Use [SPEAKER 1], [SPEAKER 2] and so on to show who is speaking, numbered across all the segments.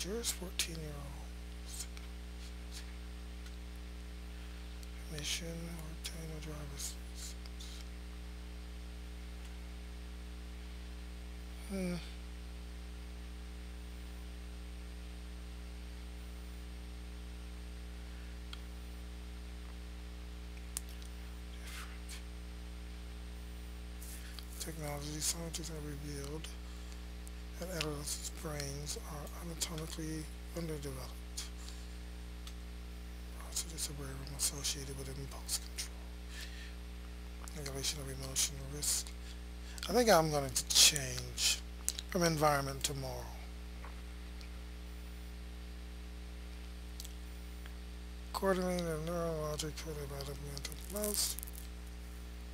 [SPEAKER 1] teenagers, 14-year-olds. Permission or obtain a driver's license. Hmm. Technology scientists have revealed that adolescents' brains are anatomically underdeveloped. Also, this cerebrum associated with impulse control, regulation of emotional risk. I think I'm going to change from environment to moral. Coordinating the neurological development of most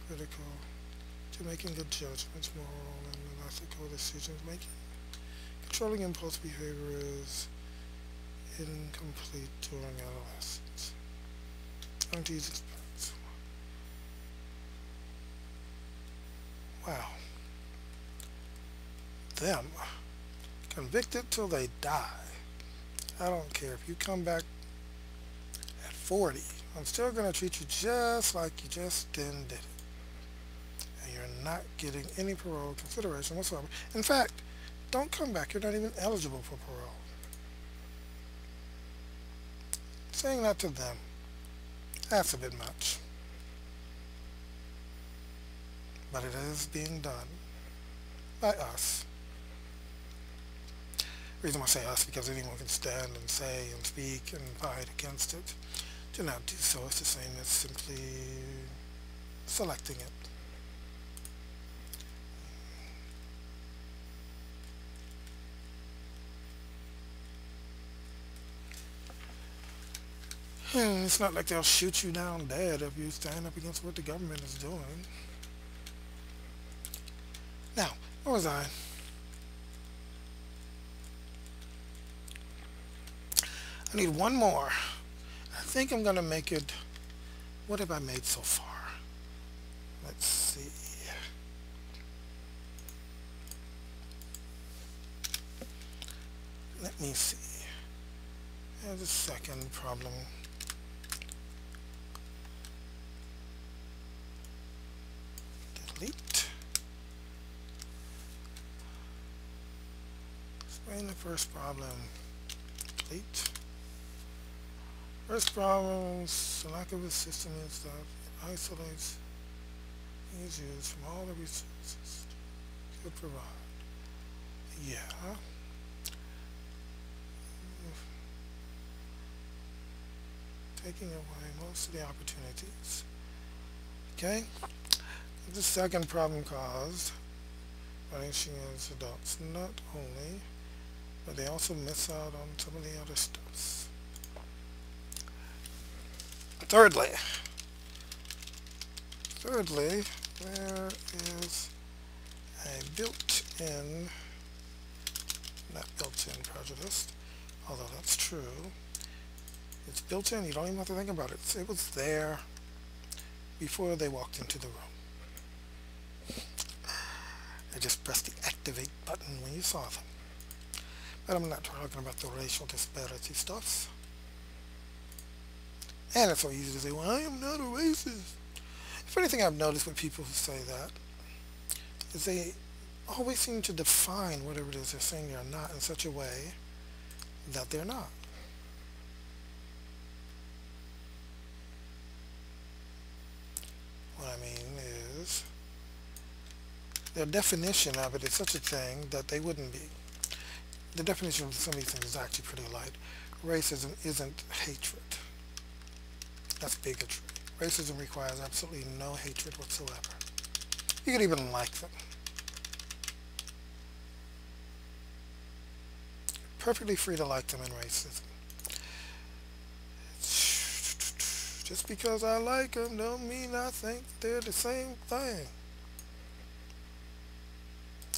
[SPEAKER 1] critical to making good judgments, moral and ethical decisions making. Controlling impulse behavior is incomplete during adolescence. Aunties experience. Wow. Them. Convicted till they die. I don't care if you come back at 40. I'm still going to treat you just like you just did it. And you're not getting any parole consideration whatsoever. In fact, don't come back. You're not even eligible for parole. Saying that to them, that's a bit much. But it is being done by us. The reason I say us because anyone can stand and say and speak and fight against it. Do not do so. It's the same as simply selecting it. It's not like they'll shoot you down dead if you stand up against what the government is doing. Now, where was I? I need one more. I think I'm going to make it... What have I made so far? Let's see. Let me see. There's a second problem. Delete. Explain the first problem. Delete. First problem is the lack of a system is that it isolates users from all the resources it could provide. Yeah. Taking away most of the opportunities. Okay? The second problem caused by as adults not only, but they also miss out on some of the other steps. Thirdly, there is a built-in, not built-in prejudice, although that's true. It's built in, you don't even have to think about it. It was there before they walked into the room. They just pressed the activate button when you saw them. But I'm not talking about the racial disparity stuff. And it's so easy to say, well, I am not a racist. If anything I've noticed with people who say that is they always seem to define whatever it is they're saying they're not in such a way that they're not. What I mean is their definition of it is such a thing that they wouldn't be. The definition of some of these things is actually pretty light. Racism isn't hatred. That's bigotry. Racism requires absolutely no hatred whatsoever. You could even like them. Perfectly free to like them in racism. Just because I like them don't mean I think they're the same thing.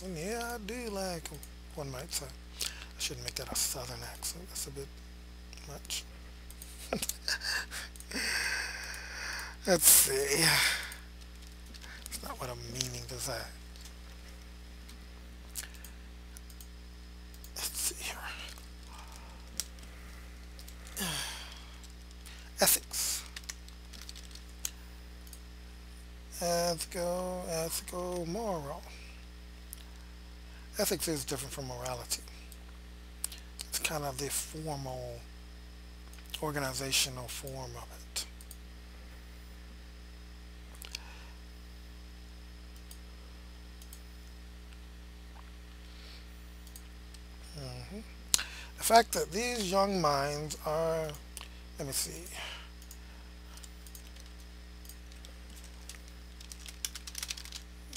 [SPEAKER 1] And yeah, I do like them, one might say. I shouldn't make that a southern accent. That's a bit much. Let's see. It's not what I'm meaning to say. Let's see here. ethics. Ethical, moral. Ethics is different from morality. It's kind of the formal, organizational form of it. The fact that these young minds are, let me see,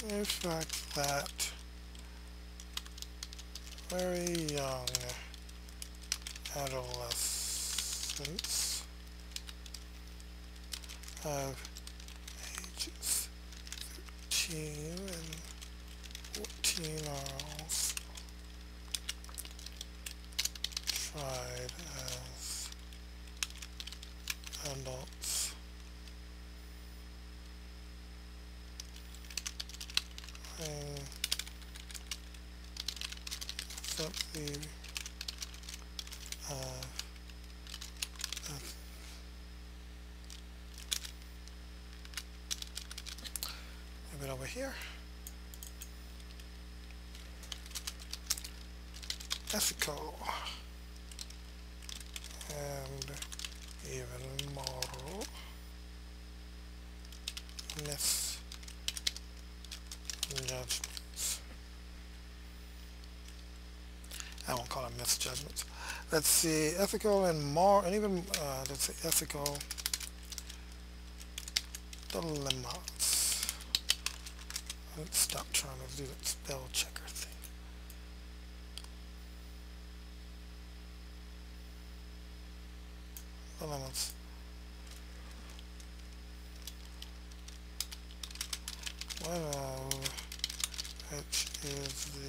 [SPEAKER 1] the fact that very young adolescents of ages 13 and 14 are also tried as adults except the move it over here. Ethical and even moral misjudgments. I won't call them misjudgments. Let's see, ethical and moral, and even let's say ethical dilemmas. Let's stop trying to do that spell checker thing. Dilemmas. One of which is the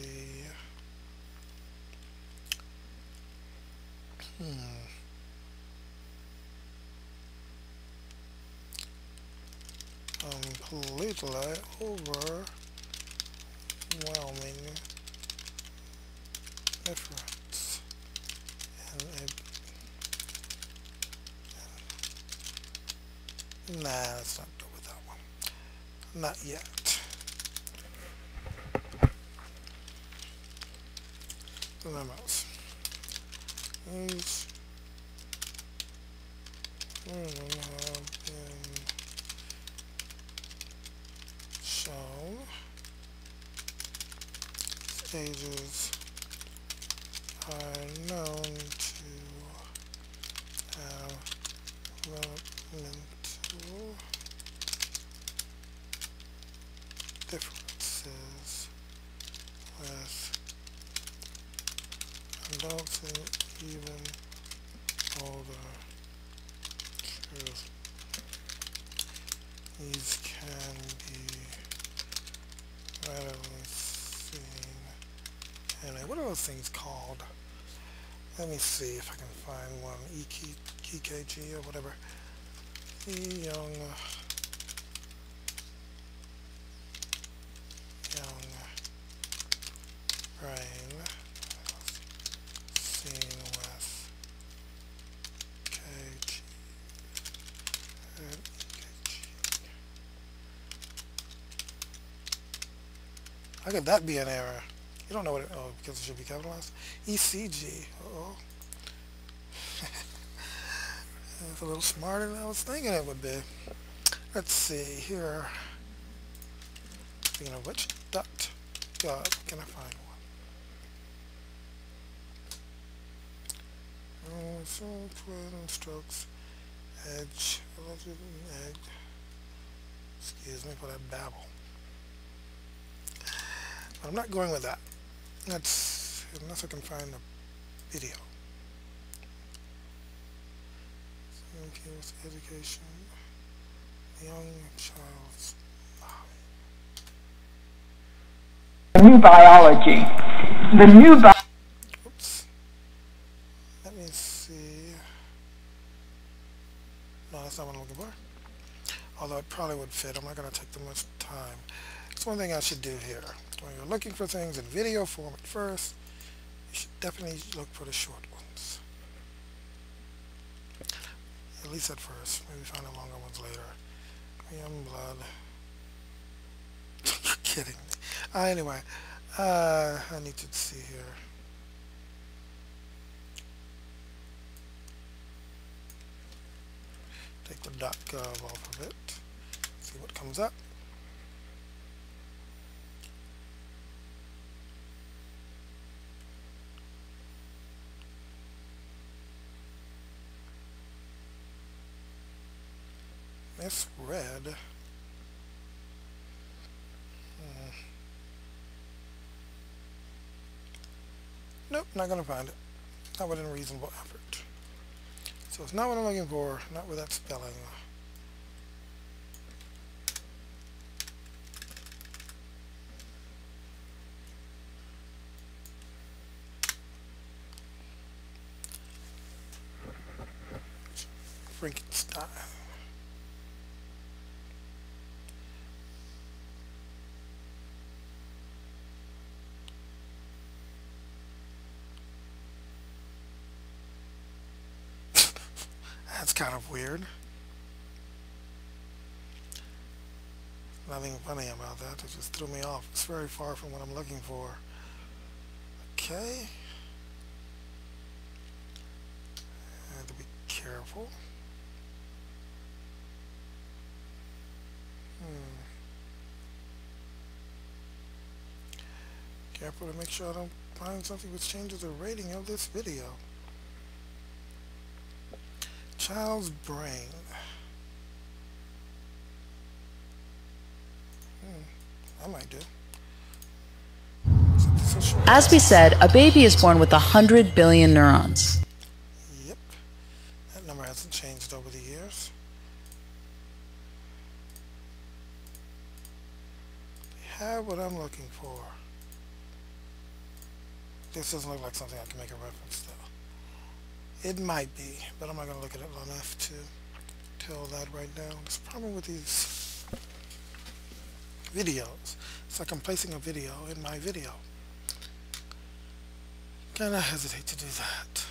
[SPEAKER 1] completely overwhelming difference in nah, let's not go with that one. Not yet. Dilemmas. These have been shown. Stages are known to have developmental differences with adults and even older children. These can be readily seen. And what are those things called? Let me see if I can find one. EKG or whatever. Young brain seen with KG and EKG. How could that be an error? You don't know what it, oh, because it should be capitalized. ECG. Uh-oh. It's a little smarter than I was thinking it would be. Let's see here. Speaking of which, .gov. Can I find one? So, twin strokes. Edge. Egg. Excuse me for that babble. But I'm not going with that. That's unless I can find the video. Okay, with education, young child's
[SPEAKER 2] new biology. The new
[SPEAKER 1] oops. Let me see. No, that's not what I'm looking for. Although it probably would fit. I'm not going to take too much time. That's one thing I should do here. When you're looking for things in video form at first, you should definitely look for the short ones. At least at first. Maybe find the longer ones later. Young blood. You're kidding me. Anyway, I need to see here. Take the .gov off of it. See what comes up. Misread. Nope, not gonna find it. Not within reasonable effort. So it's not what I'm looking for, not with that spelling. Frankenstein. That's kind of weird. Nothing funny about that. It just threw me off. It's very far from what I'm looking for. Okay. I have to be careful. Careful to make sure I don't find something which changes the rating of this video. Child's brain. I might do.
[SPEAKER 3] As we said, a baby is born with 100 billion neurons.
[SPEAKER 1] Yep. That number hasn't changed over the years. I have what I'm looking for. This doesn't look like something I can make a reference to. It might be, but I'm not going to look at it long enough to tell that right now. There's a problem with these videos. It's like I'm placing a video in my video. Kind of hesitate to do that.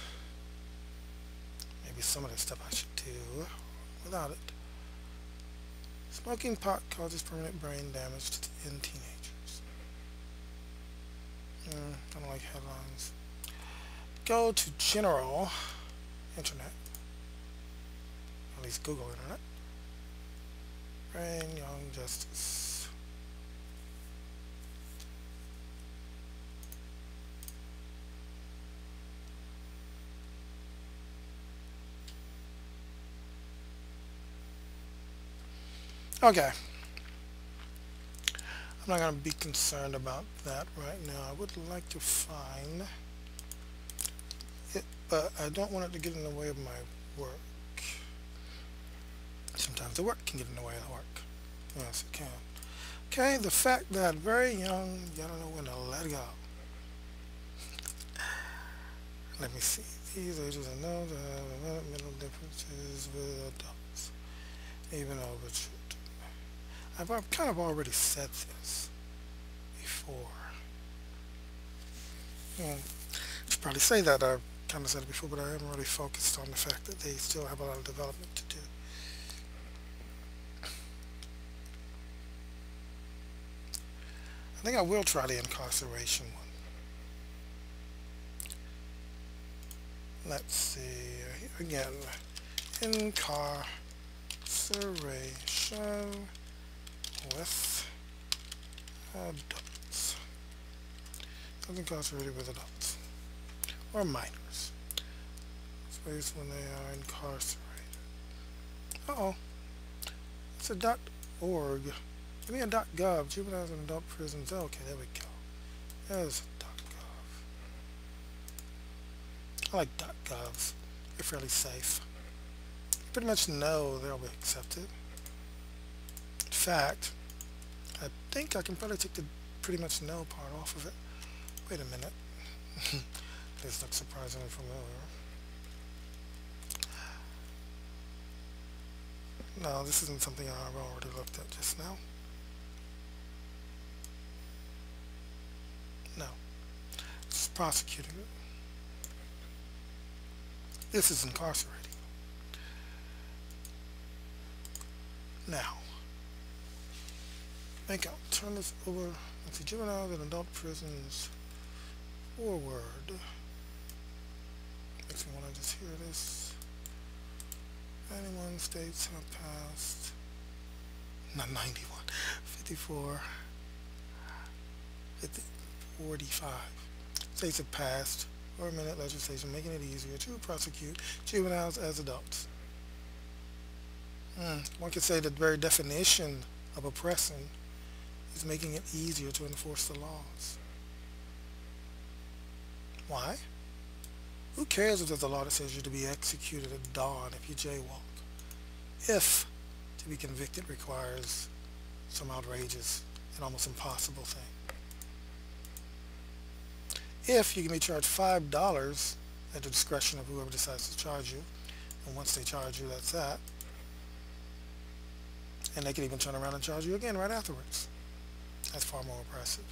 [SPEAKER 1] Maybe some of the stuff I should do without it. Smoking pot causes permanent brain damage in teenagers. I don't like headlines. Go to general internet. At least Google internet. Brain young justice. Okay. I'm not going to be concerned about that right now. I would like to find it, but I don't want it to get in the way of my work. Sometimes the work can get in the way of the work. Yes, it can. Okay, the fact that very young, you don't know when to let go. Let me see. These ages are known to have mental differences with adults, even over children. I've kind of already said this before. I should probably say that I've kind of said it before, but I haven't really focused on the fact that they still have a lot of development to do. I think I will try the incarceration one. Let's see, again, incarceration with adults. Incarcerated with adults. Or minors. Space when they are incarcerated. Uh-oh. It's a .org. Give me a .gov. Juveniles and adult prisons. Okay, there we go. There's a .gov. I like .govs. They're fairly safe. You pretty much know they'll be accepted. In fact, I think I can probably take the pretty much no part off of it. Wait a minute. This looks surprisingly familiar. No, this isn't something I've already looked at just now. No. This is prosecuting it. This is incarcerating. Now, make out. Turn this over. Let's see, juveniles and adult prisons forward. Makes me want to just hear this. 91 states have passed. Not 91. 54. 45 states have passed permanent legislation making it easier to prosecute juveniles as adults. One could say that the very definition of oppressing is making it easier to enforce the laws. Why? Who cares if there's a law that says you're to be executed at dawn if you jaywalk? If to be convicted requires some outrageous and almost impossible thing. If you can be charged $5 at the discretion of whoever decides to charge you, and once they charge you, that's that. And they can even turn around and charge you again right afterwards. That's far more oppressive.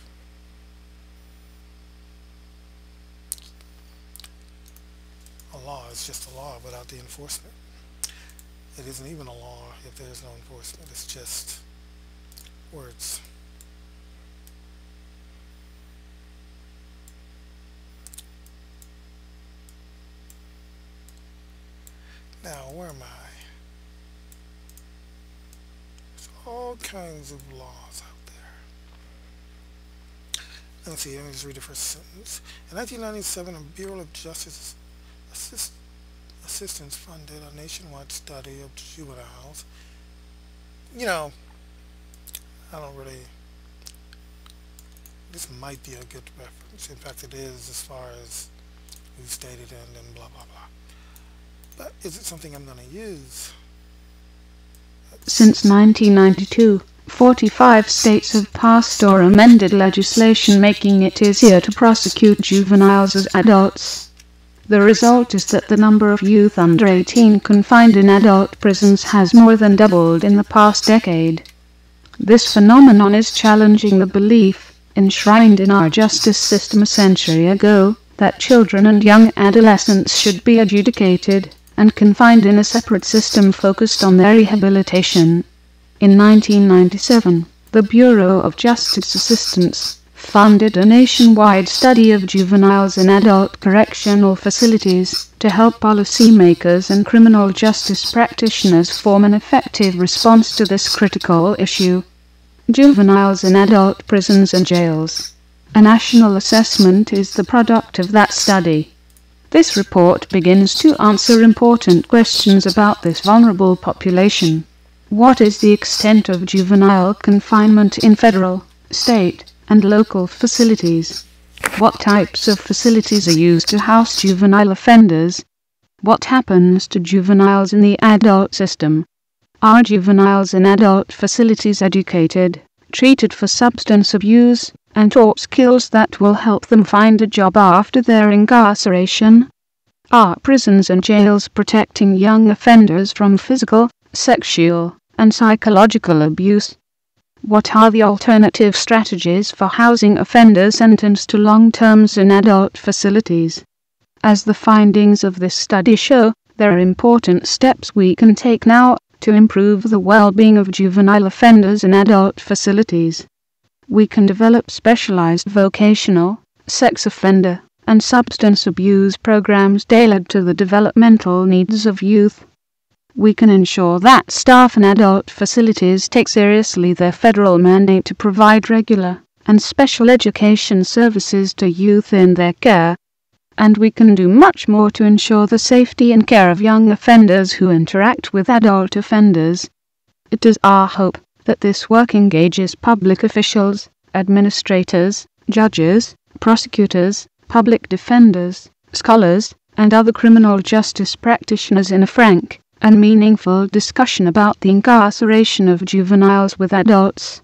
[SPEAKER 1] A law is just a law without the enforcement. It isn't even a law if there's no enforcement. It's just words. Now, where am I? There's all kinds of laws out there. Let's see, let me just read the first sentence. In 1997, the Bureau of Justice Assistance funded a nationwide study of juveniles. You know, I don't really, this might be a good reference. In fact, it is as far as who stated and blah, blah, blah. But is it something I'm going to use?
[SPEAKER 4] Since 1992, 45 states have passed or amended legislation making it easier to prosecute juveniles as adults. The result is that the number of youth under 18 confined in adult prisons has more than doubled in the past decade. This phenomenon is challenging the belief, enshrined in our justice system a century ago, that children and young adolescents should be adjudicated and confined in a separate system focused on their rehabilitation. In 1997, the Bureau of Justice Assistance funded a nationwide study of juveniles in adult correctional facilities to help policymakers and criminal justice practitioners form an effective response to this critical issue. Juveniles in adult prisons and jails. A national assessment is the product of that study. This report begins to answer important questions about this vulnerable population. What is the extent of juvenile confinement in federal, state, and local facilities? What types of facilities are used to house juvenile offenders? What happens to juveniles in the adult system? Are juveniles in adult facilities educated, treated for substance abuse, and taught skills that will help them find a job after their incarceration? Are prisons and jails protecting young offenders from physical, sexual, and psychological abuse? What are the alternative strategies for housing offenders sentenced to long terms in adult facilities? As the findings of this study show, there are important steps we can take now to improve the well-being of juvenile offenders in adult facilities. We can develop specialized vocational, sex offender, and substance abuse programs tailored to the developmental needs of youth. We can ensure that staff in adult facilities take seriously their federal mandate to provide regular and special education services to youth in their care. And we can do much more to ensure the safety and care of young offenders who interact with adult offenders. It is our hope that this work engages public officials, administrators, judges, prosecutors, public defenders, scholars, and other criminal justice practitioners in a frank and meaningful discussion about the incarceration of juveniles with adults.